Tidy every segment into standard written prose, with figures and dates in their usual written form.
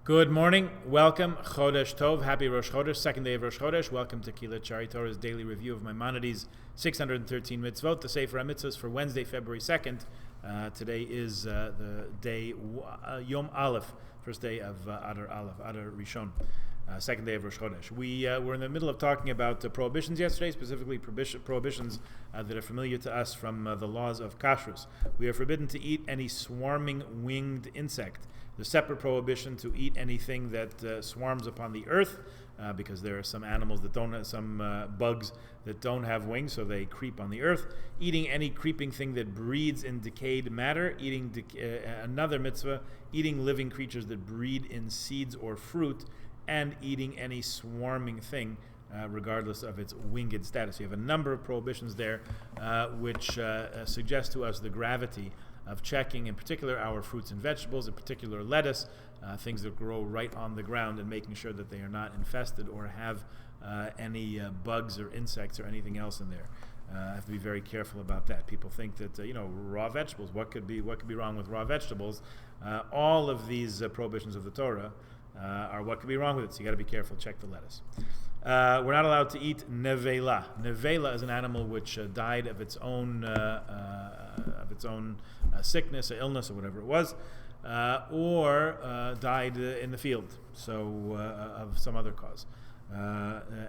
Good morning. Welcome. Chodesh Tov. Happy Rosh Chodesh. Second day of Rosh Chodesh. Welcome to Kilat Shari Torah's daily review of Maimonides' 613 Mitzvot, the Sefer HaMitzvos for Wednesday, February 2nd. Today is the day Yom Aleph, first day of Adar Aleph, Adar Rishon, second day of Rosh Chodesh. We were in the middle of talking about prohibitions yesterday, specifically prohibitions that are familiar to us from the laws of kashrus. We are forbidden to eat any swarming winged insect. The separate prohibition to eat anything that swarms upon the earth, because there are some animals that don't have, some bugs that don't have wings, so they creep on the earth. Eating any creeping thing that breeds in decayed matter. Eating another mitzvah, eating living creatures that breed in seeds or fruit, and eating any swarming thing, regardless of its winged status. You have a number of prohibitions there, which suggest to us the gravity of checking, in particular, our fruits and vegetables, in particular lettuce, things that grow right on the ground, and making sure that they are not infested or have any bugs or insects or anything else in there. I have to be very careful about that. People think that raw vegetables. What could be wrong with raw vegetables? All of these prohibitions of the Torah are what could be wrong with it. So you got to be careful. Check the lettuce. We're not allowed to eat nevela. Nevela is an animal which died of its own sickness or illness or whatever it was, or died in the field, so of some other cause,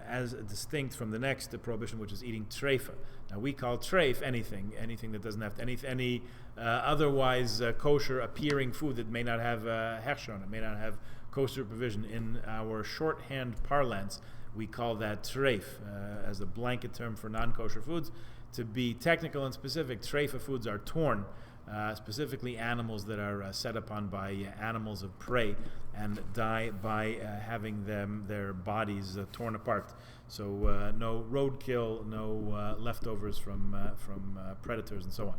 as distinct from the next prohibition, which is eating treifa. Now we call treif anything that doesn't have any otherwise kosher appearing food that may not have hechsher on it, may not have kosher provision. In our shorthand parlance, we call that treif, as a blanket term for non-kosher foods. To be technical and specific, treifa foods are torn, specifically animals that are set upon by animals of prey and die by having their bodies torn apart. So no roadkill, no leftovers from predators and so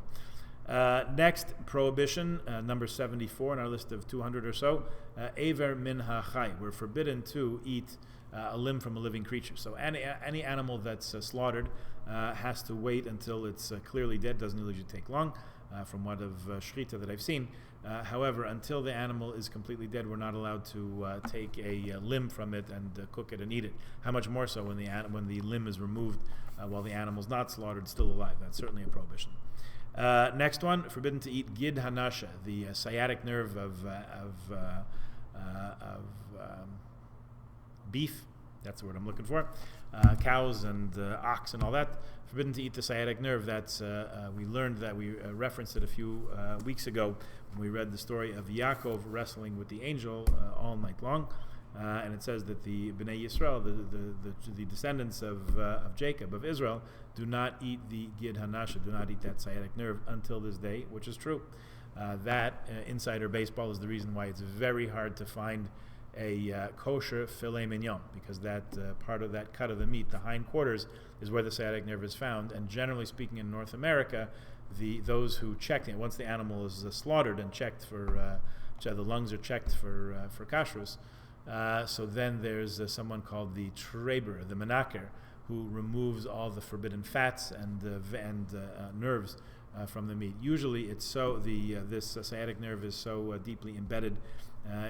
on. Next prohibition, number 74 on our list of 200 or so, Aver min hachai. We're forbidden to eat a limb from a living creature. So any animal that's slaughtered has to wait until it's clearly dead. Doesn't usually take long, from what of shrita that I've seen. However, until the animal is completely dead, we're not allowed to take a limb from it and cook it and eat it. How much more so when the limb is removed while the animal's not slaughtered, still alive. That's certainly a prohibition. Next one, forbidden to eat gid hanasha, the sciatic nerve of beef. That's the word I'm looking for. Cows and ox and all that. Forbidden to eat the sciatic nerve. That's we learned that, we referenced it a few weeks ago when we read the story of Yaakov wrestling with the angel all night long. And it says that the Bnei Yisrael, the descendants of Jacob, of Israel, do not eat the gid hanasha, do not eat that sciatic nerve until this day, which is true. That insider baseball is the reason why it's very hard to find a kosher filet mignon, because that part of that cut of the meat, the hindquarters, is where the sciatic nerve is found. And generally speaking, in North America, those who check it, once the animal is slaughtered and checked for the lungs are checked for kashrus, so then there's someone called the treber, the menaker, who removes all the forbidden fats and nerves from the meat. Usually, it's so this sciatic nerve is so deeply embedded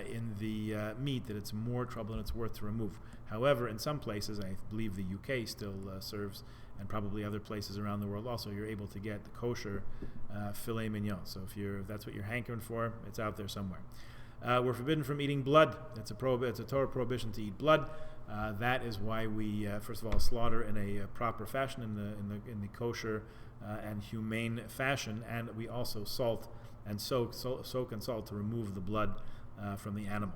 in the meat that it's more trouble than it's worth to remove. However, in some places, I believe the UK still serves, and probably other places around the world also, you're able to get the kosher filet mignon. So if that's what you're hankering for, it's out there somewhere. We're forbidden from eating blood. It's a Torah prohibition to eat blood. That is why we first of all slaughter in a proper fashion, in the kosher and humane fashion, and we also salt and soak and salt to remove the blood from the animal.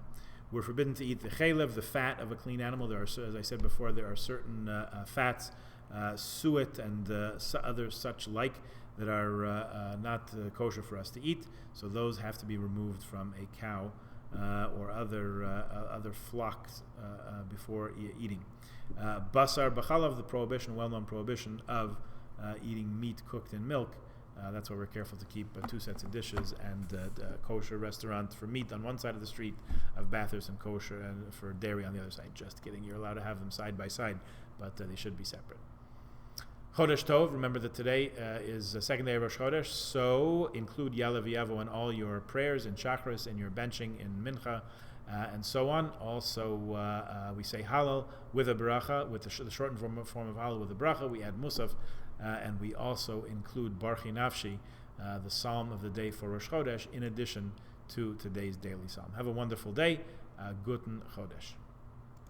We're forbidden to eat the chalev, the fat of a clean animal. There are, as I said before, there are certain fats, suet and other such like, that are not kosher for us to eat. So those have to be removed from a cow or other flocks before eating. Basar b'chalav, the prohibition, well-known prohibition of eating meat cooked in milk. That's why we're careful to keep 2 sets of dishes, and a kosher restaurant for meat on one side of the street of Bathurst, and kosher and for dairy on the other side. Just kidding. You're allowed to have them side by side, but they should be separate. Chodesh Tov, remember that today is the second day of Rosh Chodesh, so include Ya'aleh V'Yavo in all your prayers, in Chakras, in your benching, in Mincha, and so on. Also, we say Hallel with a bracha, with the shortened form of Hallel with a bracha. We add Musaf, and we also include Barchi Nafshi, the psalm of the day for Rosh Chodesh, in addition to today's daily psalm. Have a wonderful day. Guten Chodesh.